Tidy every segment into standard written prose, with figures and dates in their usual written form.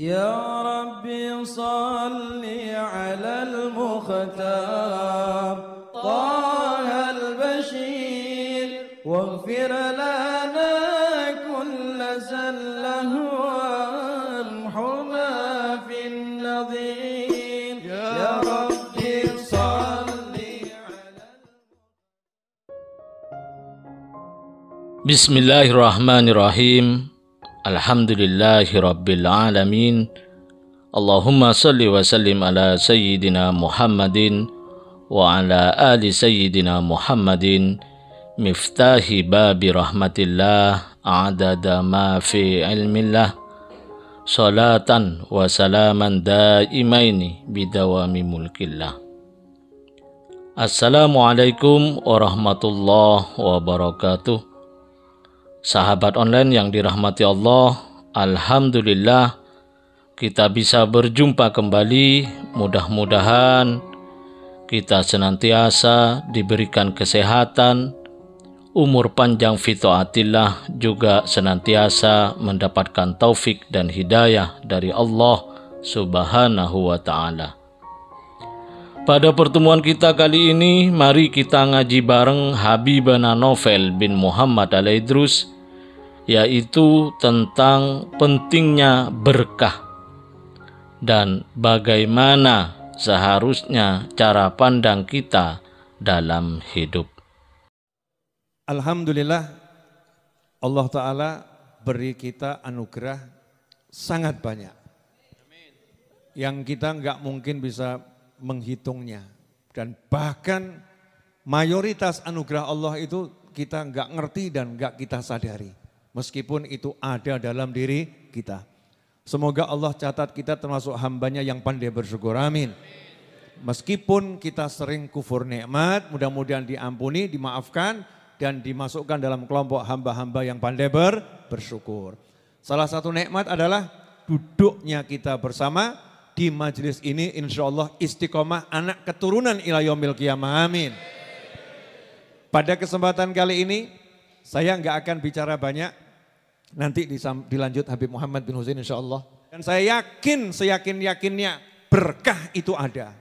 يا ربي صل على المختار طه البشير واغفر لنا كل زله وامحنا في النظير يا ربي صل على بسم الله الرحمن الرحيم Alhamdulillahi Rabbil Alamin. Allahumma salli wa sallim ala Sayyidina Muhammadin wa ala ali Sayyidina Muhammadin miftahi babi rahmatillah adada ma fi ilmillah salatan wa salaman daimaini bidawami mulkillah. Assalamualaikum warahmatullahi wabarakatuh. Sahabat online yang dirahmati Allah, alhamdulillah kita bisa berjumpa kembali. Mudah-mudahan kita senantiasa diberikan kesehatan, umur panjang fi taatillah, juga senantiasa mendapatkan taufik dan hidayah dari Allah Subhanahu wa ta'ala. Pada pertemuan kita kali ini, mari kita ngaji bareng Habibana Novel bin Muhammad Al-Idrus, yaitu tentang pentingnya berkah dan bagaimana seharusnya cara pandang kita dalam hidup. Alhamdulillah, Allah Ta'ala beri kita anugerah sangat banyak, yang kita nggak mungkin bisa menghitungnya, dan bahkan mayoritas anugerah Allah itu kita nggak ngerti dan nggak kita sadari, meskipun itu ada dalam diri kita. Semoga Allah catat kita termasuk hambanya yang pandai bersyukur, amin. Meskipun kita sering kufur nikmat, mudah-mudahan diampuni, dimaafkan, dan dimasukkan dalam kelompok hamba-hamba yang pandai bersyukur. Salah satu nikmat adalah duduknya kita bersama di majelis ini, insya Allah istiqomah anak keturunan ila yaumil qiyamah, amin. Pada kesempatan kali ini saya nggak akan bicara banyak, nanti dilanjut Habib Muhammad bin Husain insya Allah. Dan saya yakin, seyakin-yakinnya berkah itu ada.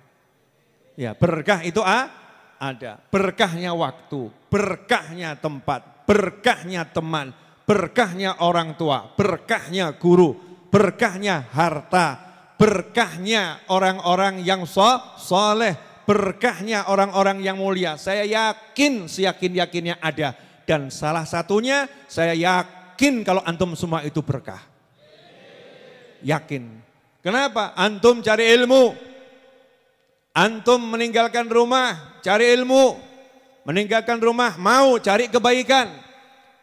Ya, berkah itu ada. Berkahnya waktu, berkahnya tempat, berkahnya teman, berkahnya orang tua, berkahnya guru, berkahnya harta, berkahnya orang-orang yang soleh, berkahnya orang-orang yang mulia. Saya yakin, seyakin-yakinnya ada. Dan salah satunya saya yakin kalau antum semua itu berkah. Yakin. Kenapa? Antum cari ilmu. Antum meninggalkan rumah, cari ilmu. Meninggalkan rumah, mau cari kebaikan.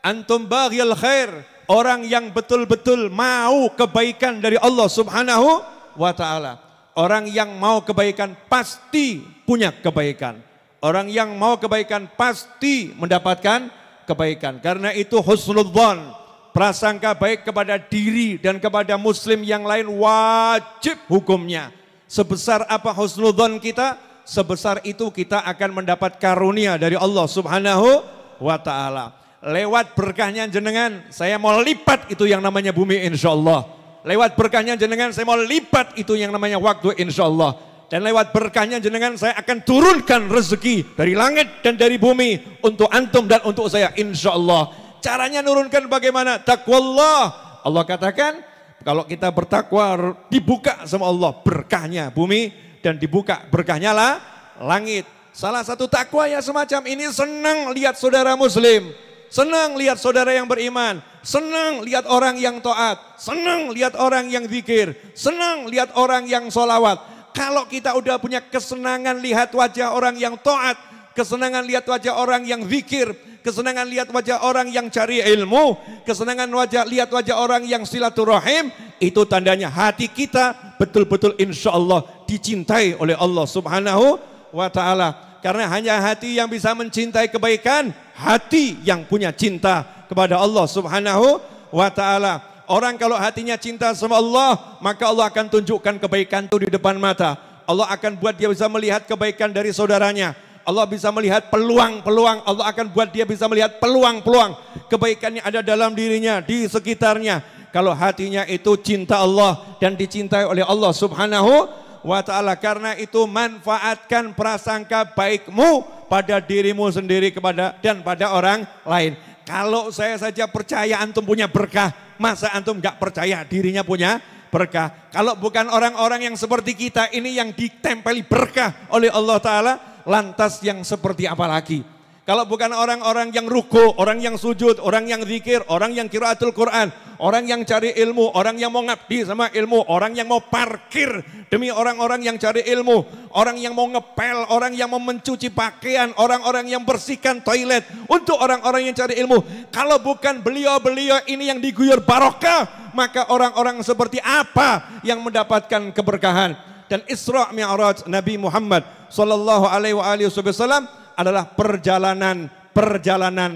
Antum baghil khair, orang yang betul-betul mau kebaikan dari Allah Subhanahu wa ta'ala. Orang yang mau kebaikan pasti punya kebaikan. Orang yang mau kebaikan pasti mendapatkan kebaikan. Karena itu husnudzon, prasangka baik kepada diri dan kepada muslim yang lain wajib hukumnya. Sebesar apa husnudzon kita, sebesar itu kita akan mendapat karunia dari Allah Subhanahu wa ta'ala. Lewat berkahnya jenengan, saya mau lipat itu yang namanya bumi insya Allah. Lewat berkahnya jenengan saya mau lipat itu yang namanya waktu insya Allah. Dan lewat berkahnya jenengan saya akan turunkan rezeki dari langit dan dari bumi untuk antum dan untuk saya insya Allah. Caranya nurunkan bagaimana? Taqwallah. Allah katakan kalau kita bertakwa dibuka sama Allah berkahnya bumi dan dibuka berkahnya lah langit. Salah satu takwa ya semacam ini, senang lihat saudara muslim, senang lihat saudara yang beriman, senang lihat orang yang taat, senang lihat orang yang zikir, senang lihat orang yang sholawat. Kalau kita udah punya kesenangan lihat wajah orang yang taat, kesenangan lihat wajah orang yang zikir, kesenangan lihat wajah orang yang cari ilmu, kesenangan lihat wajah orang yang silaturahim, itu tandanya hati kita betul-betul insya Allah dicintai oleh Allah Subhanahu wa ta'ala. Karena hanya hati yang bisa mencintai kebaikan, hati yang punya cinta kepada Allah Subhanahu wa ta'ala. Orang kalau hatinya cinta sama Allah, maka Allah akan tunjukkan kebaikan itu di depan mata. Allah akan buat dia bisa melihat kebaikan dari saudaranya. Allah bisa melihat peluang-peluang, Allah akan buat dia bisa melihat peluang-peluang kebaikannya ada dalam dirinya, di sekitarnya. kalau hatinya itu cinta Allah dan dicintai oleh Allah Subhanahu wa ta'ala. Karena itu manfaatkan prasangka baikmu pada dirimu sendiri dan pada orang lain. Kalau saya saja percaya antum punya berkah, masa antum gak percaya dirinya punya berkah? Kalau bukan orang-orang yang seperti kita ini yang ditempeli berkah oleh Allah Ta'ala, lantas yang seperti apa lagi? Kalau bukan orang-orang yang ruku, orang yang sujud, orang yang zikir, orang yang qiraatul Quran, orang yang cari ilmu, orang yang mau ngabdi sama ilmu, orang yang mau parkir demi orang-orang yang cari ilmu, orang yang mau ngepel, orang yang mau mencuci pakaian, orang-orang yang bersihkan toilet untuk orang-orang yang cari ilmu. Kalau bukan beliau-beliau ini yang diguyur barokah, maka orang-orang seperti apa yang mendapatkan keberkahan? Dan Isra Mi'raj Nabi Muhammad sallallahu alaihi wasallam adalah perjalanan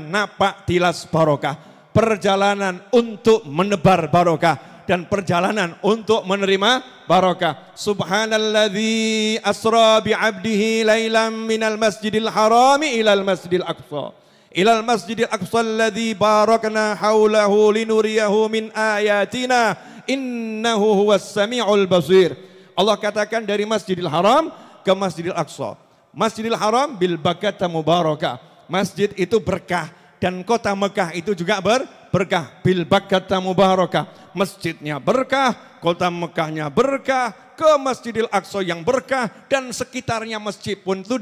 napak tilas barokah, perjalanan untuk menebar barokah dan perjalanan untuk menerima barokah. Subhanalladzi asra bi'abdihi lailan minal masjidil harami ilal masjidil aqsa. Ilal masjidil aqsa alladzi barakna haulahu linuriyahu min ayatina innahu huwas sami'ul basir. Allah katakan dari Masjidil Haram ke Masjidil Aqsa. Masjidil Haram bil bakata mubarakah. Masjid itu berkah dan kota Mekah itu juga berkah. Bil bakata mubarakah. Masjidnya berkah, kota Mekahnya berkah, ke Masjidil Aqsa yang berkah dan sekitarnya masjid pun itu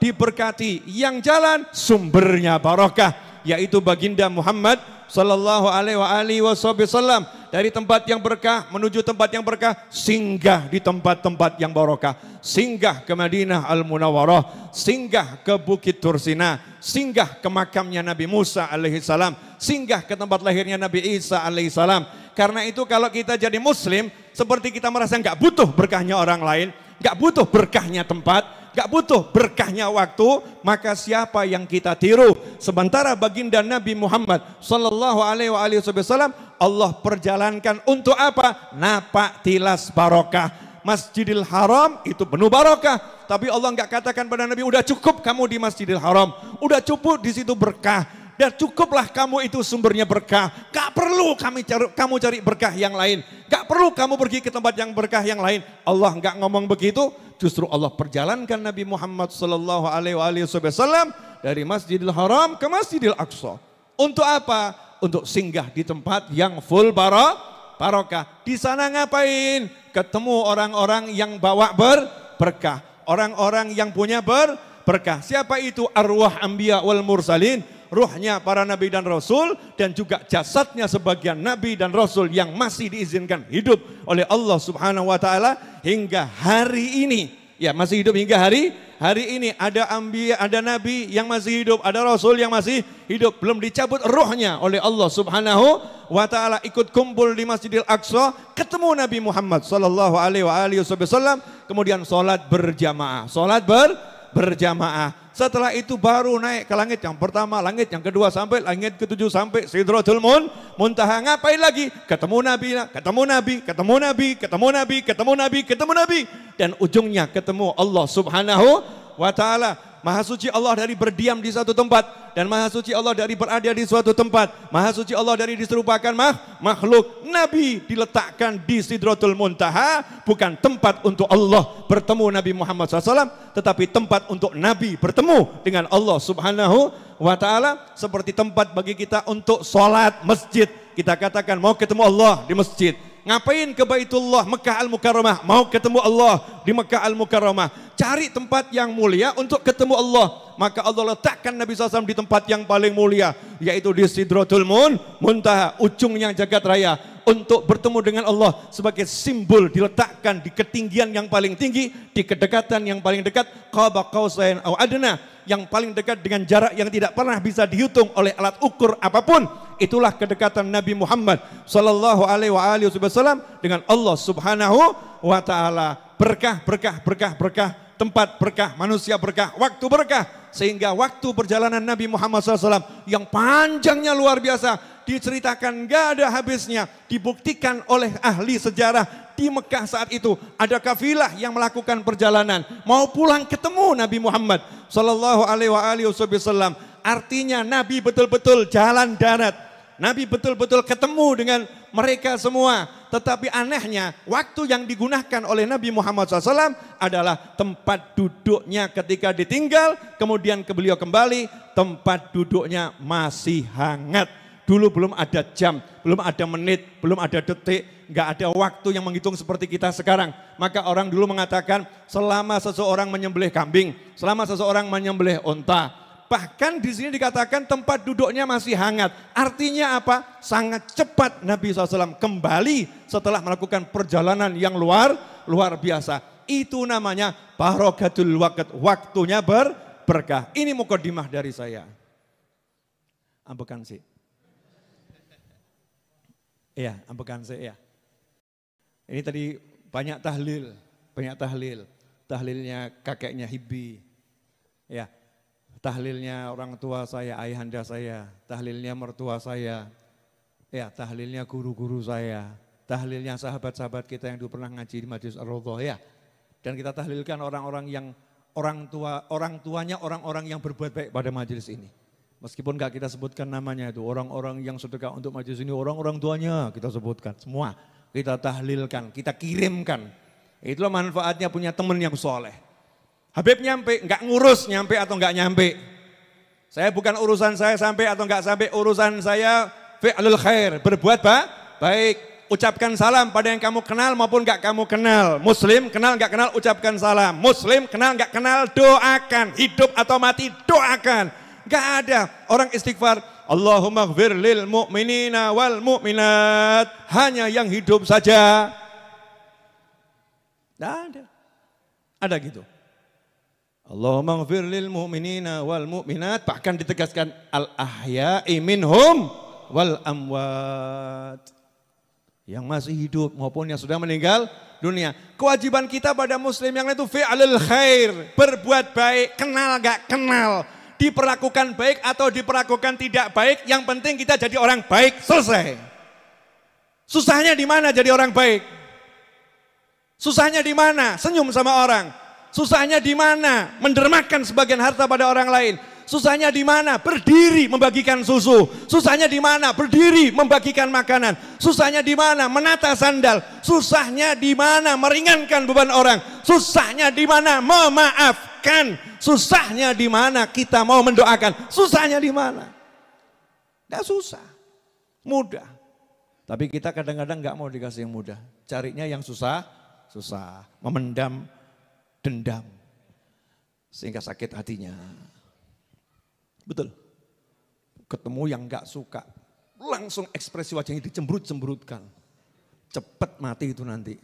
diberkati. Yang jalan sumbernya barokah, yaitu baginda Muhammad sallallahu alaihi wasallam. Dari tempat yang berkah menuju tempat yang berkah, singgah di tempat-tempat yang barokah, singgah ke Madinah Al-Munawwarah, singgah ke Bukit Tursina, singgah ke makamnya Nabi Musa alaihissalam, singgah ke tempat lahirnya Nabi Isa alaihissalam. Karena itu kalau kita jadi muslim, seperti kita merasa nggak butuh berkahnya orang lain, nggak butuh berkahnya tempat, gak butuh berkahnya waktu, maka siapa yang kita tiru? Sementara baginda Nabi Muhammad sallallahu alaihi wasallam Allah perjalankan untuk apa? Napak tilas barokah. Masjidil Haram itu penuh barokah, tapi Allah nggak katakan pada Nabi, udah cukup kamu di Masjidil Haram, udah cukup di situ berkah, dan cukuplah kamu itu sumbernya berkah. Gak perlu kamu cari berkah yang lain, gak perlu kamu pergi ke tempat yang berkah yang lain. Allah nggak ngomong begitu. Justru Allah perjalankan Nabi Muhammad sallallahu alaihi wasallam dari Masjidil Haram ke Masjidil Aqsa. Untuk apa? Untuk singgah di tempat yang full barokah. Di sana ngapain? Ketemu orang-orang yang bawa berkah, orang-orang yang punya berkah. Siapa itu? Arwah anbiya wal mursalin, ruhnya para nabi dan rasul, dan juga jasadnya sebagian nabi dan rasul yang masih diizinkan hidup oleh Allah Subhanahu wa taala hingga hari ini. Ya, masih hidup hingga hari ini. Ada anbiya, ada nabi yang masih hidup, ada rasul yang masih hidup, belum dicabut ruhnya oleh Allah Subhanahu wa taala. Ikut kumpul di Masjidil Aqsa, ketemu Nabi Muhammad sallallahu alaihi wasallam, kemudian salat berjamaah. Setelah itu baru naik ke langit yang pertama, langit yang kedua, sampai langit ketujuh, sampai Sidratul Muntaha. Ngapain lagi? Ketemu Nabi, ketemu Nabi, dan ujungnya ketemu Allah Subhanahu wa taala. Maha suci Allah dari berdiam di satu tempat, dan maha suci Allah dari berada di suatu tempat. Maha suci Allah dari diserupakan makhluk. Nabi diletakkan di Sidratul Muntaha, bukan tempat untuk Allah bertemu Nabi Muhammad SAW, tetapi tempat untuk Nabi bertemu dengan Allah Subhanahu wa taala. Seperti tempat bagi kita untuk sholat masjid. Kita katakan mau ketemu Allah di masjid. Ngapain ke Baitullah Mekah Al-Mukarramah? Mau ketemu Allah di Mekah Al-Mukarramah. Cari tempat yang mulia untuk ketemu Allah. Maka Allah letakkan Nabi SAW di tempat yang paling mulia, yaitu di Sidratul Muntaha, ujungnya jagat raya, untuk bertemu dengan Allah sebagai simbol diletakkan di ketinggian yang paling tinggi, di kedekatan yang paling dekat, qaba qausain au adna, yang paling dekat dengan jarak yang tidak pernah bisa dihitung oleh alat ukur apapun. Itulah kedekatan Nabi Muhammad sallallahu alaihi wasallam dengan Allah Subhanahu wa taala. Berkah, tempat berkah, manusia berkah, waktu berkah, sehingga waktu perjalanan Nabi Muhammad SAW yang panjangnya luar biasa, diceritakan gak ada habisnya, dibuktikan oleh ahli sejarah. Di Mekah saat itu ada kafilah yang melakukan perjalanan mau pulang ketemu Nabi Muhammad sallallahu alaihi wasallam. Artinya Nabi betul-betul jalan darat, Nabi betul-betul ketemu dengan mereka semua. Tetapi anehnya waktu yang digunakan oleh Nabi Muhammad SAW adalah tempat duduknya ketika ditinggal, kemudian beliau kembali, tempat duduknya masih hangat. Dulu belum ada jam, belum ada menit, belum ada detik, nggak ada waktu yang menghitung seperti kita sekarang. Maka orang dulu mengatakan selama seseorang menyembelih kambing, selama seseorang menyembelih unta, bahkan di sini dikatakan tempat duduknya masih hangat. Artinya apa? Sangat cepat Nabi SAW kembali setelah melakukan perjalanan yang luar biasa. Itu namanya barakatul waqt, waktunya berkah. Ini mukadimah dari saya. Ambekan sih. Iya, ambekan sih ya. Ini tadi banyak tahlil. Tahlilnya kakeknya Hibi. Ya. Tahlilnya orang tua saya, ayahanda saya, tahlilnya mertua saya, ya tahlilnya guru-guru saya, tahlilnya sahabat-sahabat kita yang dulu pernah ngaji di Majelis Ar-Raudhah ya. Dan kita tahlilkan orang-orang tuanya orang-orang yang berbuat baik pada majelis ini. Meskipun enggak kita sebutkan namanya itu, orang-orang yang sedekah untuk majelis ini, orang-orang tuanya kita sebutkan semua. Kita tahlilkan, kita kirimkan. Itulah manfaatnya punya teman yang soleh. Habib nyampe, enggak ngurus nyampe atau enggak nyampe. Saya bukan urusan saya sampai atau enggak sampai, urusan saya fi'lul khair, berbuat baik. Ucapkan salam pada yang kamu kenal maupun enggak kamu kenal. Muslim kenal enggak kenal, ucapkan salam. Muslim kenal enggak kenal, doakan. Hidup atau mati, doakan. Enggak ada orang istighfar, Allahumma ighfir lil mu'minina wal mu'minat. Hanya yang hidup saja. Enggak ada. Ada gitu. Allahumma ighfir lil mu'minina wal mu'minat. Bahkan ditegaskan al-ahya'i minhum wal amwat. Yang masih hidup maupun yang sudah meninggal dunia. Kewajiban kita pada muslim yang lain itu fi'lul khair. Berbuat baik, kenal gak kenal. Diperlakukan baik atau diperlakukan tidak baik. Yang penting kita jadi orang baik, selesai. Susahnya di mana jadi orang baik? Susahnya di mana? Senyum sama orang. Susahnya di mana? Mendermakan sebagian harta pada orang lain. Susahnya di mana? Berdiri membagikan susu. Susahnya di mana? Berdiri membagikan makanan. Susahnya di mana? Menata sandal. Susahnya di mana? Meringankan beban orang. Susahnya di mana? Memaafkan. Susahnya di mana? Kita mau mendoakan. Susahnya di mana? Tidak susah. Mudah. Tapi kita kadang-kadang nggak mau dikasih yang mudah. Carinya yang susah. Memendam dendam. Sehingga sakit hatinya. Betul. Ketemu yang enggak suka, langsung ekspresi wajahnya dicemberut-cemberutkan. Cepat mati itu nanti.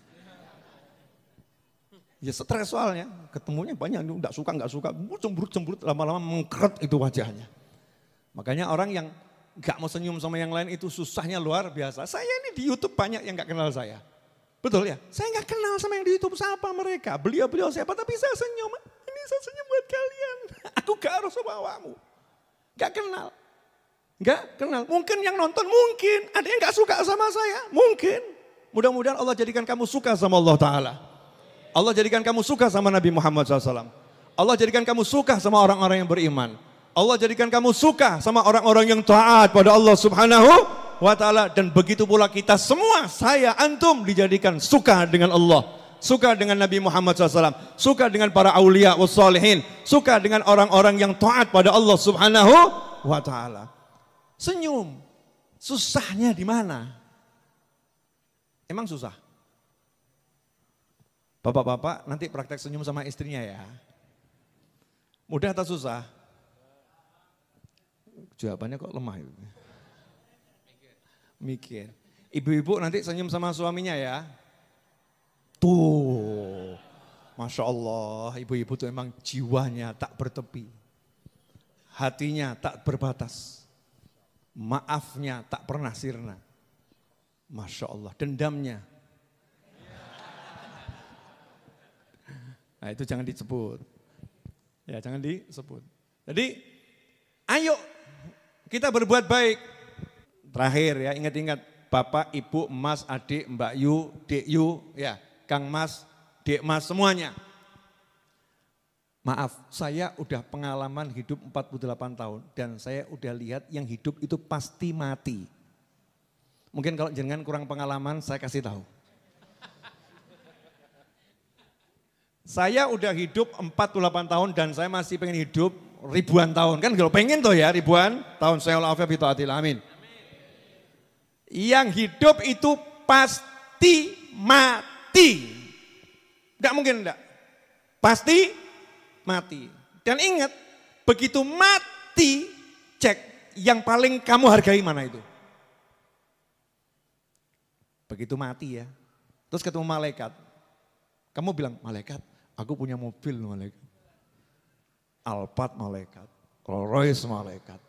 Ya stres soalnya, ketemunya banyak enggak suka, cemberut-cemberut lama-lama mengkeret itu wajahnya. Makanya orang yang enggak mau senyum sama yang lain itu susahnya luar biasa. Saya ini di YouTube banyak yang enggak kenal saya. Betul ya? Saya enggak kenal sama yang di YouTube, siapa mereka? Beliau-beliau siapa, tapi saya senyum. Ini saya senyum buat kalian. Aku gak harus sama awakmu. Gak kenal. Mungkin yang nonton, mungkin. Ada yang gak suka sama saya, mungkin. Mudah-mudahan Allah jadikan kamu suka sama Allah Ta'ala. Allah jadikan kamu suka sama Nabi Muhammad SAW. Allah jadikan kamu suka sama orang-orang yang beriman. Allah jadikan kamu suka sama orang-orang yang taat pada Allah Subhanahu wa Ta'ala. Dan begitu pula kita semua, saya, antum dijadikan suka dengan Allah. Suka dengan Nabi Muhammad SAW, suka dengan para aulia wassalihin, suka dengan orang-orang yang taat pada Allah Subhanahu wa Ta'ala. Senyum, susahnya di mana? Emang susah? Bapak-bapak nanti praktek senyum sama istrinya ya. Mudah atau susah? Jawabannya kok lemah itu. Mikir. Ibu-ibu nanti senyum sama suaminya ya. Tuh, Masya Allah, ibu-ibu tuh emang jiwanya tak bertepi. Hatinya tak berbatas. Maafnya tak pernah sirna. Masya Allah, dendamnya. Nah itu jangan disebut. Ya jangan disebut. Jadi, ayo kita berbuat baik. Terakhir ya, ingat-ingat. Bapak, Ibu, Mas, Adik, Mbak Yu, Dek Yu, ya. Kang Mas, Dek Mas, semuanya. Maaf, saya udah pengalaman hidup 48 tahun dan saya udah lihat yang hidup itu pasti mati. Mungkin kalau jenengan kurang pengalaman, saya kasih tahu. Saya udah hidup 48 tahun dan saya masih pengen hidup ribuan tahun. Kan kalau pengen tuh ya ribuan tahun. Saya wa'afiya bita'atil, amin. Yang hidup itu pasti mati. Enggak mungkin enggak. Pasti mati. Dan ingat, begitu mati, cek yang paling kamu hargai mana itu. Begitu mati ya. Terus ketemu malaikat. Kamu bilang, malaikat, aku punya mobil malaikat. Alphard malaikat. Rolls Royce malaikat.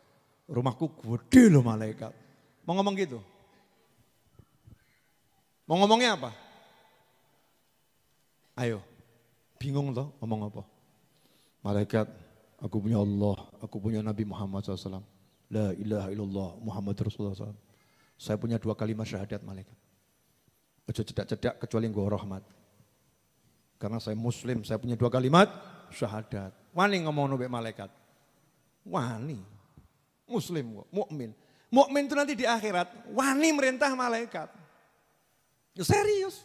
Rumahku gede loh malaikat. Mau ngomong gitu? Mau ngomongnya apa? Ayo, bingung toh ngomong apa? Malaikat, aku punya Allah, aku punya Nabi Muhammad SAW. La ilaha illallah Muhammad Rasulullah SAW. Saya punya 2 kalimat syahadat malaikat. Ojo cedak-cedak kecuali gue rahmat. Karena saya muslim, saya punya 2 kalimat syahadat. Wani ngomong nabi malaikat. Wani. Muslim, mukmin. Mukmin itu nanti di akhirat, wani merintah malaikat. Ya, serius.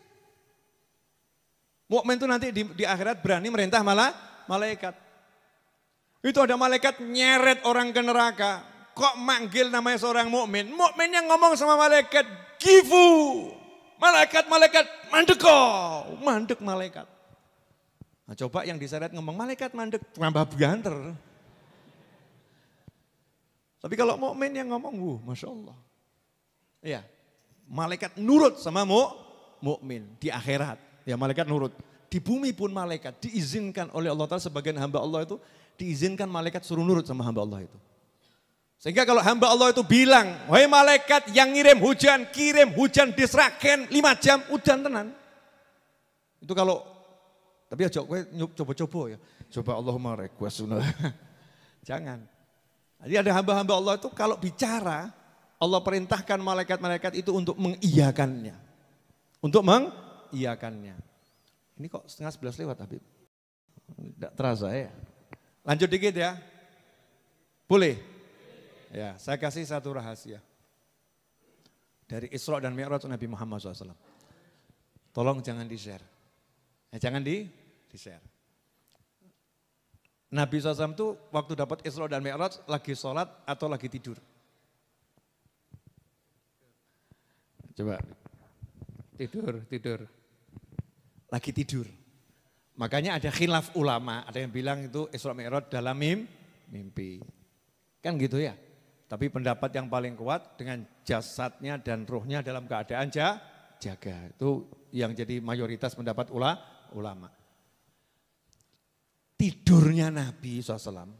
Mukmin itu nanti di akhirat berani merintah malaikat. Itu ada malaikat nyeret orang ke neraka. Kok manggil namanya seorang mukmin? Mukmin yang ngomong sama malaikat, gifu. Malaikat, mandek kok. Mandek malaikat. Nah, coba yang diseret ngomong malaikat mandek, tambah banter. Tapi kalau mukmin yang ngomong, Masya Allah. Iya, malaikat nurut sama mukmin di akhirat. Ya malaikat nurut. Di bumi pun malaikat diizinkan oleh Allah Ta'ala sebagian hamba Allah itu diizinkan malaikat suruh nurut sama hamba Allah itu. Sehingga kalau hamba Allah itu bilang, wahai malaikat yang kirim hujan disraken 5 jam, udan tenan. Itu kalau, tapi aja gue coba-coba ya. Coba Allahumma request. Jangan. Jadi ada hamba-hamba Allah itu kalau bicara, Allah perintahkan malaikat-malaikat itu untuk mengiyakannya. Untuk mengiyakannya. Ini kok 10:30 lewat Habib? Tidak terasa ya. Lanjut dikit ya. Boleh? Ya, saya kasih satu rahasia. Dari Isra dan Mi'raj Nabi Muhammad SAW. Tolong jangan di-share. Jangan di-share. Nabi SAW itu waktu dapat Isra dan Mi'raj lagi sholat atau lagi tidur? Coba. Tidur. Lagi tidur. Makanya ada khilaf ulama, ada yang bilang itu Isra Mi'raj dalam mimpi. Kan gitu ya. Tapi pendapat yang paling kuat dengan jasadnya dan ruhnya dalam keadaan jaga. Itu yang jadi mayoritas pendapat ulama. Tidurnya Nabi SAW,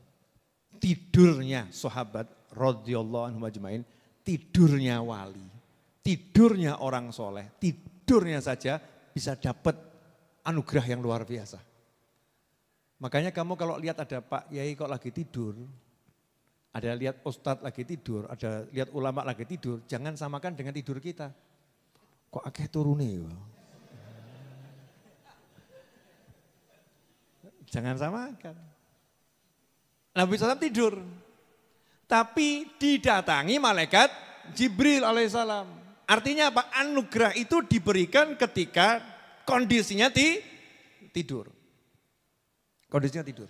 tidurnya sahabat radhiyallahu anhum ajmain, tidurnya wali, tidurnya orang soleh, tidurnya saja bisa dapat anugerah yang luar biasa. Makanya kamu kalau lihat ada Pak Yai kok lagi tidur, ada lihat Ustadz lagi tidur, ada lihat ulama lagi tidur, jangan samakan dengan tidur kita. Kok akeh turune ya? Jangan samakan. Nabi SAW tidur, tapi didatangi malaikat Jibril alaihissalam. Artinya apa? Anugerah itu diberikan ketika kondisinya tidur. Kondisinya tidur.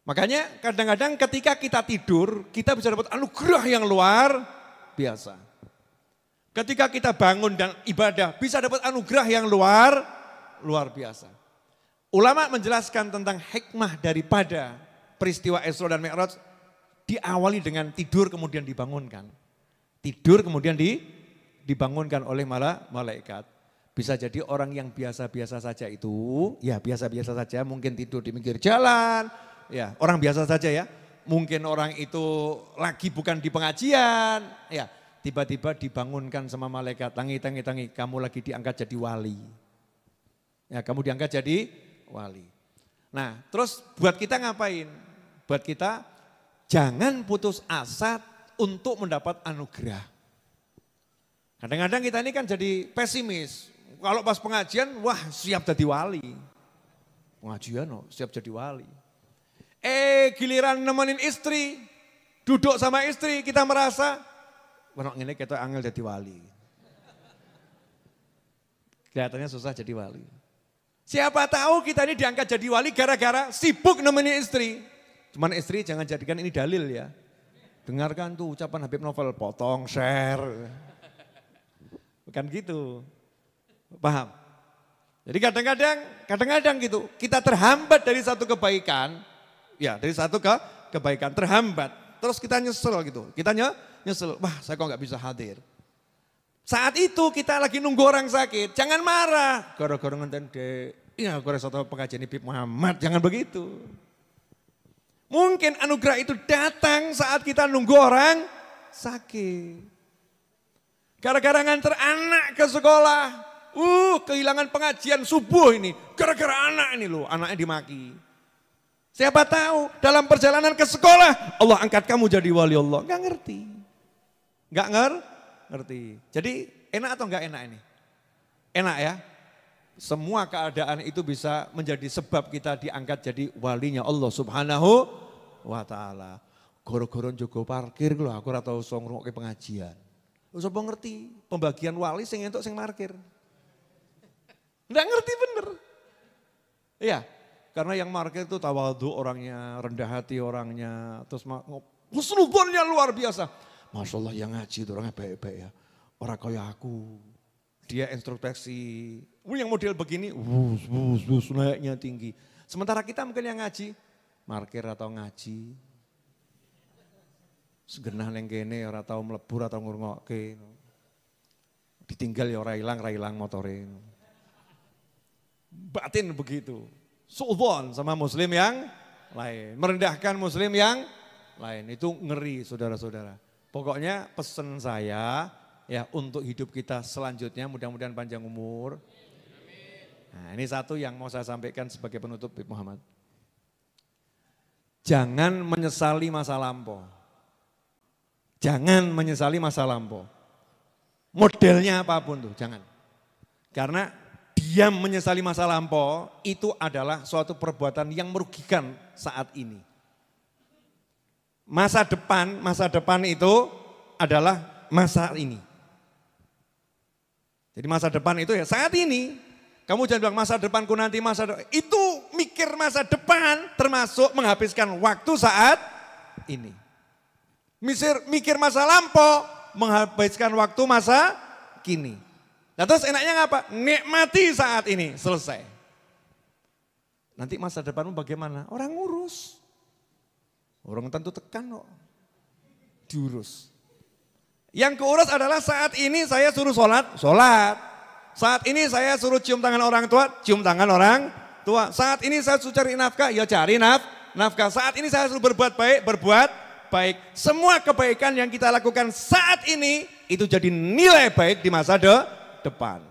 Makanya kadang-kadang ketika kita tidur, kita bisa dapat anugerah yang luar biasa. Ketika kita bangun dan ibadah, bisa dapat anugerah yang luar biasa. Ulama menjelaskan tentang hikmah daripada peristiwa Isra dan Mi'raj diawali dengan tidur kemudian dibangunkan. Tidur kemudian dibangunkan oleh malaikat. Bisa jadi orang yang biasa-biasa saja itu, ya biasa-biasa saja mungkin tidur di pinggir jalan, ya orang biasa saja ya. Mungkin orang itu lagi bukan di pengajian, ya tiba-tiba dibangunkan sama malaikat, tangi, kamu lagi diangkat jadi wali. Ya kamu diangkat jadi wali. Nah terus buat kita ngapain? Buat kita jangan putus asa untuk mendapat anugerah. Kadang-kadang kita ini kan jadi pesimis. Kalau pas pengajian, wah siap jadi wali. Pengajian siap jadi wali. Giliran nemenin istri, duduk sama istri, kita merasa menok ngene ketok angel jadi wali. Kelihatannya susah jadi wali. Siapa tahu kita ini diangkat jadi wali gara-gara sibuk nemenin istri. Cuman istri jangan jadikan ini dalil ya. Dengarkan tuh ucapan Habib Novel, potong, share. Bukan gitu. Paham? Jadi kadang-kadang gitu, kita terhambat dari satu kebaikan, ya dari satu kebaikan terhambat. Terus kita nyesel gitu, kita nyesel, wah saya kok nggak bisa hadir. Saat itu kita lagi nunggu orang sakit, jangan marah. Gara-gara ngenten ya gara satu pengajian Habib Muhammad, jangan begitu. Mungkin anugerah itu datang saat kita nunggu orang sakit. Gara-gara nganter anak ke sekolah, kehilangan pengajian subuh ini. Gara-gara anak ini loh, anaknya dimaki. Siapa tahu dalam perjalanan ke sekolah, Allah angkat kamu jadi wali Allah. Nggak ngerti. Nggak ngerti. Jadi enak atau nggak enak ini? Enak ya. Semua keadaan itu bisa menjadi sebab kita diangkat jadi walinya Allah Subhanahu wa ta'ala. Goro-goro jogo parkir lho, aku ora tau iso ngrungokke pengajian. Wis apa ngerti pembagian wali sing entuk sing parkir. Enggak ngerti bener. Iya, karena yang parkir itu tawadhu orangnya, rendah hati orangnya, terus husnudzonnya luar biasa. Masya Allah yang ngaji itu orangnya baik-baik ya. Orang kaya aku. Dia introspeksi. Yang model begini, naiknya tinggi. Sementara kita mungkin yang ngaji, markir atau ngaji. Segenah neng kene ora tau mlebur atau ngrungokke. Ditinggal ya ora ilang motore. Batin begitu. Suudzon sama muslim yang lain, merendahkan muslim yang lain. Itu ngeri saudara-saudara. Pokoknya pesan saya ya untuk hidup kita selanjutnya mudah-mudahan panjang umur. Nah, ini satu yang mau saya sampaikan sebagai penutup Habib Muhammad. Jangan menyesali masa lampau. Jangan menyesali masa lampau. Modelnya apapun tuh, jangan. Karena diam menyesali masa lampau itu adalah suatu perbuatan yang merugikan saat ini. Masa depan itu adalah masa ini. Jadi masa depan itu ya saat ini. Kamu jangan bilang masa depanku nanti itu mikir masa depan termasuk menghabiskan waktu saat ini. Mikir masa lampau menghabiskan waktu masa kini. Nah terus enaknya ngapa? Nikmati saat ini, selesai. Nanti masa depanmu bagaimana? Orang ngurus. Orang tentu tekan kok. Diurus. Yang keurus adalah saat ini saya suruh sholat. Saat ini saya suruh cium tangan orang tua, cium tangan orang tua. Saat ini saya suruh cari nafkah, ya cari nafkah. Saat ini saya suruh berbuat baik. Semua kebaikan yang kita lakukan saat ini itu jadi nilai baik di masa depan.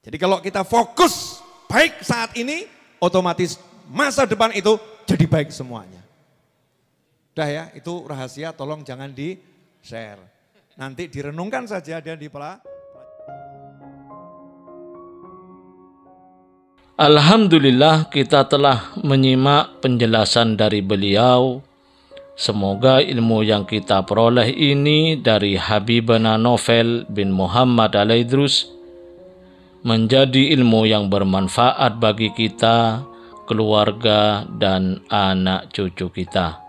Jadi kalau kita fokus baik saat ini, otomatis masa depan itu jadi baik semuanya. Udah ya, itu rahasia, tolong jangan di-share. Nanti direnungkan saja dan Alhamdulillah kita telah menyimak penjelasan dari beliau. Semoga ilmu yang kita peroleh ini dari Habibana Novel bin Muhammad Al-Idrus menjadi ilmu yang bermanfaat bagi kita, keluarga, dan anak cucu kita.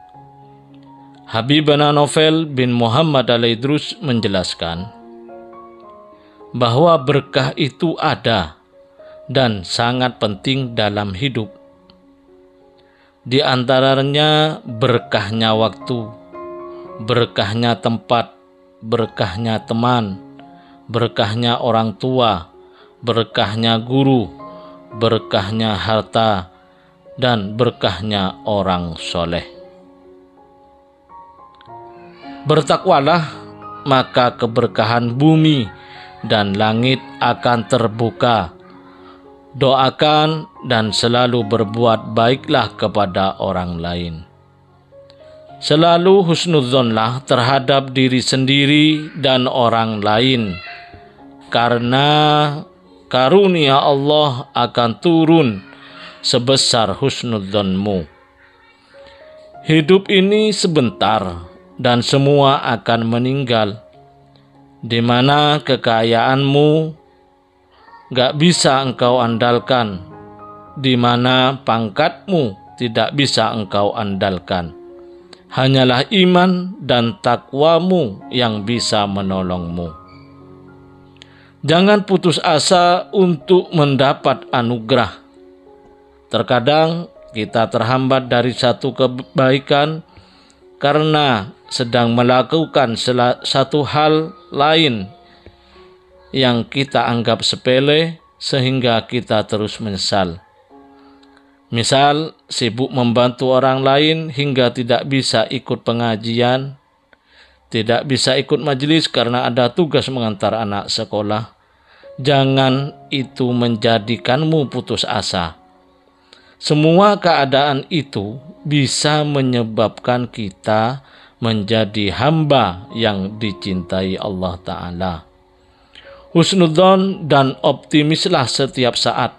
Habibana Novel bin Muhammad Al-Idrus menjelaskan bahwa berkah itu ada dan sangat penting dalam hidup. Di antaranya berkahnya waktu, berkahnya tempat, berkahnya teman, berkahnya orang tua, berkahnya guru, berkahnya harta, dan berkahnya orang soleh. Bertakwalah, maka keberkahan bumi dan langit akan terbuka. Doakan dan selalu berbuat baiklah kepada orang lain. Selalu husnudzonlah terhadap diri sendiri dan orang lain, karena karunia Allah akan turun sebesar husnudzonmu. Hidup ini sebentar, dan semua akan meninggal. Di mana kekayaanmu gak bisa engkau andalkan, di mana pangkatmu tidak bisa engkau andalkan. Hanyalah iman dan takwamu yang bisa menolongmu. Jangan putus asa untuk mendapat anugerah. Terkadang kita terhambat dari satu kebaikan karena sedang melakukan satu hal lain yang kita anggap sepele sehingga kita terus menyesal. Misal, sibuk membantu orang lain hingga tidak bisa ikut pengajian, tidak bisa ikut majelis karena ada tugas mengantar anak sekolah. Jangan itu menjadikanmu putus asa. Semua keadaan itu bisa menyebabkan kita menjadi hamba yang dicintai Allah Ta'ala. Husnudzon dan optimislah setiap saat.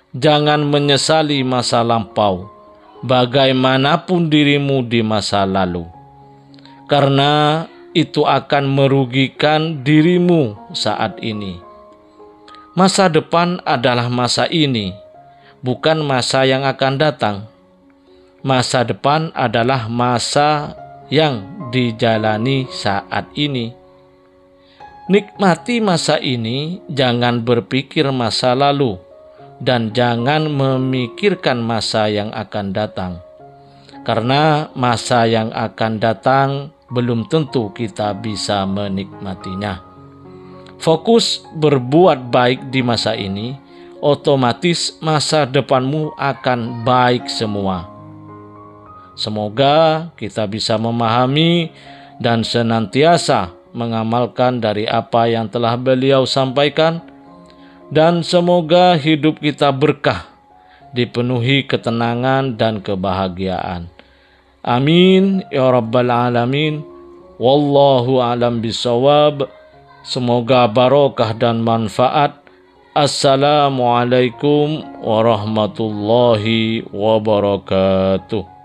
Jangan menyesali masa lampau, bagaimanapun dirimu di masa lalu. Karena itu akan merugikan dirimu saat ini. Masa depan adalah masa ini, bukan masa yang akan datang. Masa depan adalah masa yang dijalani saat ini. Nikmati masa ini, jangan berpikir masa lalu. Dan jangan memikirkan masa yang akan datang. Karena masa yang akan datang belum tentu kita bisa menikmatinya. Fokus berbuat baik di masa ini, otomatis masa depanmu akan baik semua. Semoga kita bisa memahami dan senantiasa mengamalkan dari apa yang telah beliau sampaikan. Dan semoga hidup kita berkah, dipenuhi ketenangan dan kebahagiaan. Amin ya rabbal alamin. Wallahu a'lam bishawab. Semoga barokah dan manfaat. Assalamualaikum warahmatullahi wabarakatuh.